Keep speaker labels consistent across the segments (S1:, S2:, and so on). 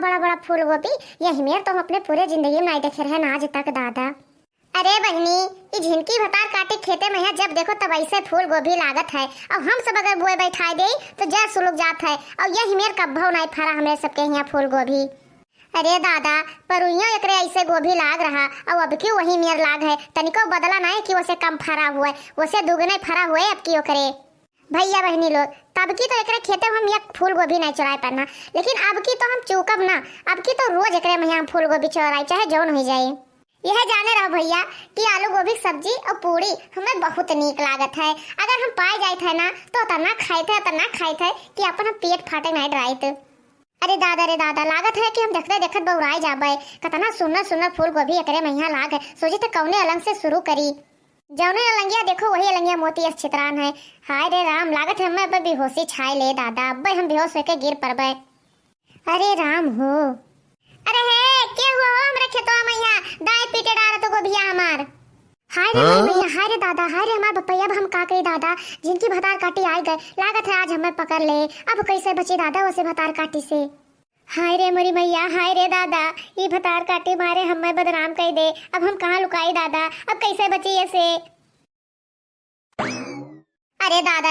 S1: बड़ा बड़ा फूल गोभी, ये हिमेर तो हम अपने पूरे जिंदगी में नहीं देखे रहे ना आज तक दादा। अरे बहनी, ये झिनकी भतार काटे खेते में है, जब देखो तब ऐसे फूल गोभी लागत है। और हम सब अगर बोए बैठा दे तो जैस सुलग जात है। और ये हिमेर कब्बो नहीं फरा हमरे सबके यहाँ फूल गोभी। अरे दादा, पर उइयो एकरे ऐसे गोभी लाग रहा और अब क्यों वही मेर लाग है, तनिको बदला नहीं कि वैसे कम फरा हुआ है, वैसे दुगने फरा हुए अब क्यों करे। भैया बहनी लोग, तब की तो एकरे खेते में हम एक फूल गोभी नहीं चुराए पाना, लेकिन अब की तो हम चूकब ना, अब की तो रोज एकरे में हम फूल गोभी चुराए चाहे जौन हो जाए। यह जाने रहो भैया कि आलू गोभी सब्जी और पूरी हमें बहुत नीक लागत है। अगर हम पाए जाए थे ना तो तना खाए थे कि अपन हम पेट फाटे नहीं डराए। अरे दादा लागत है कि हम देखते देखत बउराए जाबे। कतना सुंदर फूल गोभी एकरे में यहाँ लाग है। सोचे तो कौने अलंग से शुरू करी। जौने अलंगिया देखो वही अलंगिया मोती छितरान है। हाय रे राम, लागत है हमें बेहोशी छाए ले दादा, अब हम बेहोश होके गिर पड़बे। अरे राम हो, अरे हे के हुआ हो हमरे खेतवा में यहाँ दाई पीटे डाल तो गोभिया हमार। हाय रे भैया, हाय रे दादा, हाय रे हमार बपैया, अब हम का करी दादा, जिनकी भतार काटी आए गए, लागत है आज हमें पकड़ ले। अब कैसे बची दादा वैसे भतार काटी से। हाय रे मोरी मैया, हाय रे दादा, ये भतार काटी मारे हमें बदनाम कर दे, अब हम कहाँ लुकाई दादा, अब कैसे बची ऐसे। अरे दादा,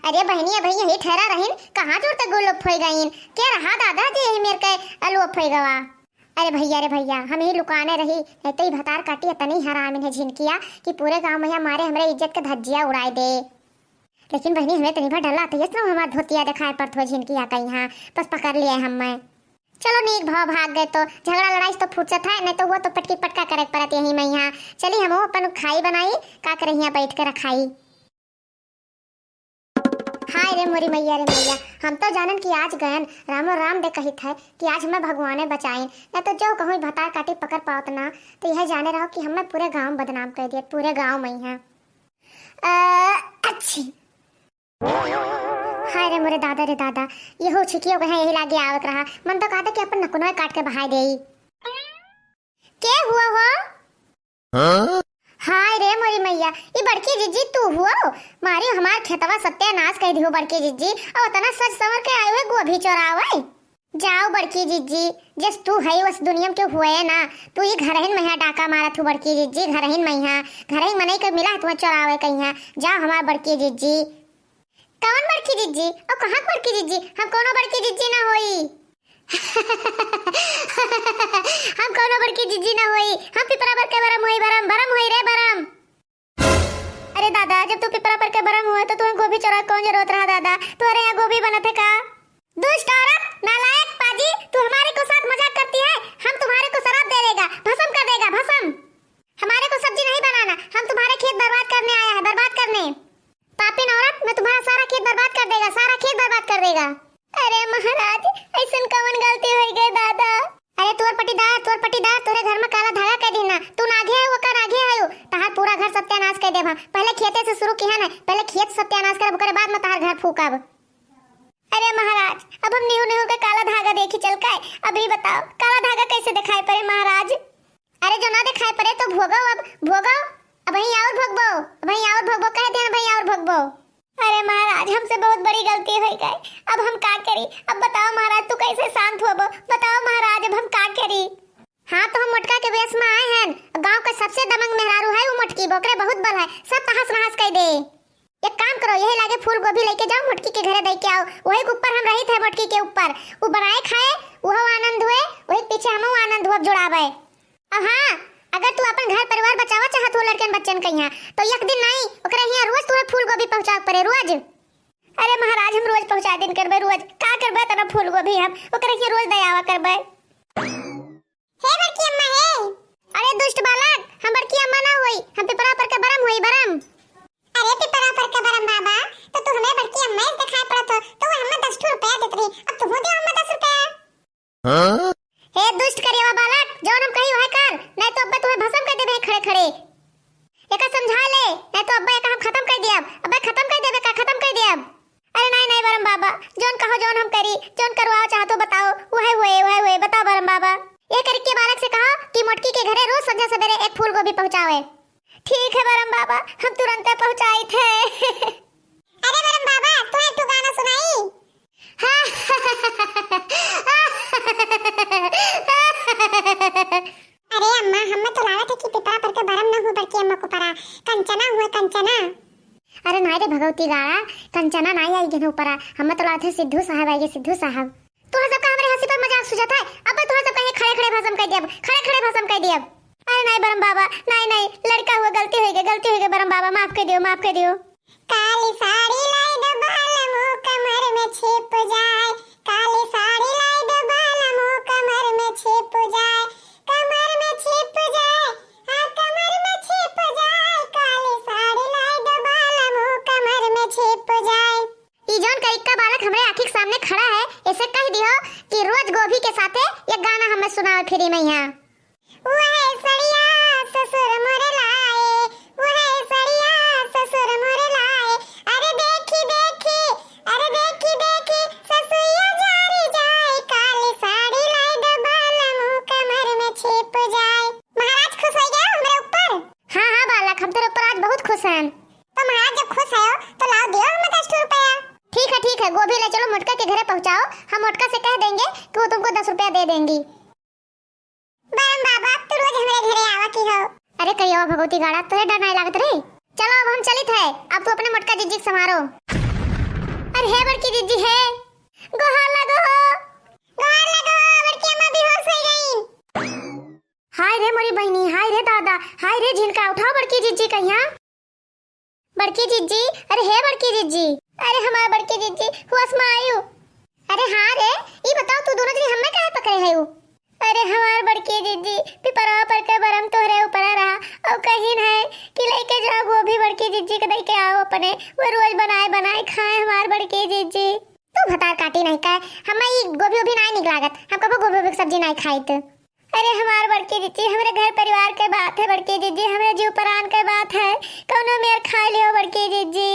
S1: अरे बहनी भैया ही ठहरा रहीन, कहाँ जोर तक गुल्लुप हो गईन, क्या रहा दादा जी यही मेरे के अलुप हो गवा। अरे भैया हम ही लुकाने रही, नहीं तो भतार काटी इतनी हरामिन है झिनकिया कि पूरे गांव में मारे हमरे इज्जत के धज्जिया उड़ाए दे। लेकिन बहनी हमें तनी भर डला तो इसलिए हमारा धोतिया दिखाए पर थो झिनकिया का यहाँ बस पकड़ लिया हमें। चलो नीक भाव भाग गए तो झगड़ा लड़ाई तो फुर्सत है, नहीं तो वो तो पटकी पटका करे पड़त यही में यहाँ। चली हम अपन खाई बनाई का करे यहाँ बैठ कर रखाई। हाय रे मोरी मैया रे मैया, हम तो जानन कि आज गयन रामो राम दे कही थे कि आज हमें भगवाने बचाएं, न तो जो कहूँ भतार काटी पकड़ पाओत ना तो यह जाने रहो कि हमें पूरे गांव बदनाम कर दिया, पूरे गांव में यहाँ। अच्छी हाय रे मोरे दादा रे दादा, ये हो छिकियो कहे यही लागे आवत रहा, मन तो कहता कि अपन नकुनोय काट के बहाई देई। क्या हुआ हो? हाँ? हाय रे मोरी मैया, ये बड़की जिज्जी तू हुआ मारी हमार खेतवा सत्यानाश कर दियो बड़की जिज्जी, और तना सच समझ के आए हुए गोभी चोरावे। जाओ बड़की जिज्जी, जिस तू है उस दुनिया के हुए ना, तू ये घरहिन में डाका मारा तू बड़की जिज्जी, घरहिन में घरहिन मने के मिला तुम्हें चोरावे कहीं। जाओ हमार बड़की जिज्जी। कौन बड़की जिज्जी और कहाँ बड़की जिज्जी? हम कोनो बड़की जिज्जी ना होई। हम कोनो बड़की जिज्जी ना होई, हम पिपरा पर के बरम होई, बरम होई रे बरम। अरे दादा, जब तू पिपरा पर के बरम हुआ तो तुम्हें गोभी चोरा कौन जरूरत रहा दादा, तुम्हारे यहाँ गोभी बना थे का? दुष्ट औरत, नालायक पाजी, तू हमारे को साथ मजाक करती है। हम तुम्हारे को शराब दे देगा, भस्म कर देगा भस्म। हमारे को सब्जी नहीं बनाना, हम तुम्हारे खेत बर्बाद करने आया है, बर्बाद करने। पापिन औरत, मैं तुम्हारा सारा खेत बर्बाद कर देगा, सारा खेत बर्बाद कर देगा। अरे महाराज, ऐसन कौन गलती हो गई दादा? अरे तोर पटीदार तोरे घर में काला धागा कर देना, तू नागे है वो का नागे है, तहार पूरा घर सत्यानाश कर देबा। पहले खेते से शुरू किया ना, पहले खेत सत्यानाश करब, ओकरे बाद में तहार घर फूकब। अरे महाराज, अब हम निहू के काला धागा देखी चल का, अभी बताओ काला धागा कैसे दिखाई पड़े महाराज? अरे जो ना दिखाई पड़े तो भोगो, अब भोगो, अब वहीं और भोगबो, कह देना भैया और भोगबो। अरे महाराज, हमसे बहुत बड़ी गलती हो गई, अब हम का करी? अब बताओ महाराज, तू कैसे शांत होबो? बताओ महाराज, अब हम का करी? हाँ तो हम मटका के वेश में आए हैं, गांव का सबसे दमंग मेहरारू है वो मटकी, बोकरे बहुत बल है, सब तहस नहस कर दे। एक काम करो, यही लागे फूल गोभी लेके जाओ मटकी के घरे दे के आओ, वही के ऊपर हम रही थे मटकी के ऊपर, वो बनाए खाए, वो आनंद हुए, वही पीछे हम आनंद हुआ जुड़ावे। अब हाँ, अगर तू अपन घर परिवार बचावा चाहत हो लड़कन बच्चन के यहाँ, तो एक दिन नहीं ओकरे यहाँ रोज तुम्हें फूल गोभी पहुँचा पड़े रोज। अरे महाराज, हम रोज पहुँचा दिन करबे, रोज का करबे तना फूल गोभी हम ओकरे यहाँ रोज दयावा करबे। हे बड़की अम्मा हे, अरे दुष्ट बालक, हम बड़की अम्मा ना होई, हम पिपरा पर के बरम होई बरम। अरे पिपरा पर के बरम बाबा, तो तू हमें बड़की अम्मा से दिखाई पड़त हो, तो वो हमें 10 रुपया देत रही, अब तू हो दे हमें 10 रुपया। हां हे दुष्ट करियवा बालक, जौन हम कही वह कर, नहीं तो अब्बा तुम्हें भस्म कर देबे खड़े खड़े। एका समझा ले, नहीं तो अब्बा एका हम खत्म कर दियब, अब्बा खत्म कर देबे का खत्म कर दियब। अरे नहीं बरम बाबा, जौन कहो जौन हम करी, जौन करवाओ चाहतो बताओ, वह हुए बताओ बरम बाबा। ये करके बालक से कहो कि मटकी के घरे रोज संध्या सवेरे एक फूल गोभी पहुंचावे। ठीक है बरम बाबा, हम तुरंत पहुंचाई थे। अरे बरम बाबा, तुम्हें तू गाना सुनाई? भगवती गाड़ा कंचना नहीं आई गे ऊपर हम तो लाथे सिद्धू साहब आएगे सिद्धू साहब तू सब का हमरे हंसी पर मजाक सुझाता है अब तू सब कहीं खड़े खड़े भस्म कर दिया खड़े खड़े भस्म कर दिया अरे नहीं बरम बाबा नहीं लड़का हुआ गलती हो गई बरम बाबा माफ कर दियो काली साड़ी लाई दो बालमो कमर में छिप जाए काली साड़ी लाई दो बालमो कमर में छिप जाए कमर में छिप जाए हाँ कमर में छिप जाए काली साड़ी लाई दो बालमो कमर में छिप जाए ई जौन का इक्का बालक हमरे आँखी के सामने खड़ा है ऐसे कह दियो कि रोज गोभी के साथे ये गाना हमें सुनाओ फ्री में यहाँ वह सड़िया ससुर मोरे लाए वह सड़िया ससुर मोरे लाए अरे देखी ससुया जारी जाए काली साड़ी लाई दो बालमो कमर में छिप जाए महाराज खुश हो गए हमरे ऊपर हाँ बालक हम तेरे ऊपर आज बहुत खुश हैं तो महाराज जब खुश है तो लाओ दियो हमें 10 रुपया ठीक है गोभी ले चलो मोटका के घरे पहुंचाओ हम मोटका से कह देंगे कि वो तुमको 10 रुपया दे देंगी बरम बाबा तू रोज हमारे घरे आवा की हो अरे कहियो भगवती गाड़ा तोहे डर नहीं लागत रे चलो अब हम चलित है अब तू अपने मोटका जिज्जी संभारो अरे है बड़की जिज्जी है गोहार लगो बड़की अम्मा बेहोश हो गई हाय रे मोरी बहनी हाय रे दादा हाय रे झिनका उठाओ बड़की जिज्जी कहिया बड़की जिज्जी अरे है बड़की जिज्जी अरे हमारा बड़की जिज्जी होश में आयु अरे हाँ रे ये बताओ तू दोनों जनी हमें काहे पकड़े है अरे हमार बड़की जिज्जी पिपरा पर के बरम तोहरे ऊपर रहा और कहीं है कि लेके जाओ गोभी बड़की जिज्जी के दे के आओ अपने वो रोज बनाए खाए हमार बड़की जिज्जी तू भतार काटी नहीं का हमें ये गोभी भी नहीं निकलागत हम कबो गोभी की सब्जी नहीं खाई तो अरे हमार बड़की जिज्जी हमारे घर परिवार के बात है बड़की जिज्जी हमारे जीव प्राण के बात है कौनो मेर खा लियो बड़की जिज्जी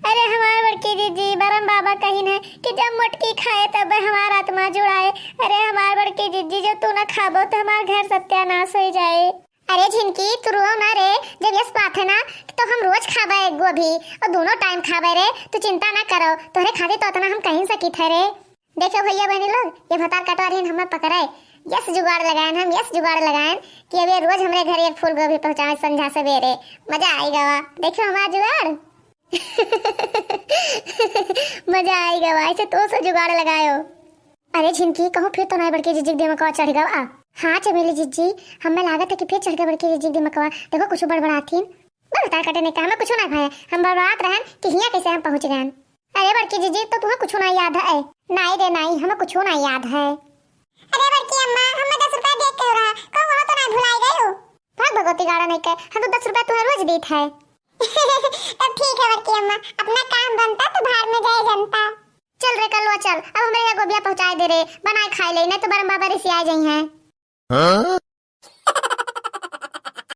S1: अरे हमारे बड़की जिज्जी बरम बाबा कहीं है कि जब मोटकी खाए तब हमारा आत्मा जुड़ाए अरे हमारे बड़की जिज्जी जब तू न खाबो तो हमारा घर सत्यानाश हो जाए अरे झिनकी तू रो ना रे जब यस बात है ना तो हम रोज खाबे गोभी और दोनों टाइम खाबे रे तू चिंता ना करो तोहरे खाते तो उतना हम कहीं सकी थे रे देखो भैया बहनी लोग ये भतार कटवा रही हमें पकड़े यस जुगाड़ लगाए कि अब ये रोज हमारे घर एक फूल गोभी पहुंचाए संध्या सवेरे मजा आएगा वा देखो हमारा जुगाड़ मजा आएगा वा ऐसे तो से जुगाड़ लगायो अरे झिनकी कहूँ फिर तो नहीं बड़की जिज्जी दिमकवा चढ़ गवा हाँ चमेली जिज्जी हमें लागत है कि फिर चढ़ गए बड़की जिज्जी दिमकवा देखो कुछ बड़बड़ाथीन बता कटे नहीं हमें कुछ ना खाए हम बड़बड़ात रहन कि हिया कैसे हम पहुंच गए अरे बड़की जिज्जी तो तुम्हें कुछ ना याद है नहीं रे नहीं हमें कुछ ना याद है अरे बड़की अम्मा हमें 10 रुपया दे के रहा कब वहां तो नहीं भुलाई गई हो भाग भगवती गाड़ा नहीं कह हम तो 10 रुपया तुम्हें रोज देत है तब ठीक है बड़की अम्मा अपना काम बनता तो बाहर में जाए जनता चल रे कलवा चल अब हमें ये गोभिया पहुंचाए दे रे बनाए खाए ले नहीं तो बरम बाबा रिसी आ जाई हैं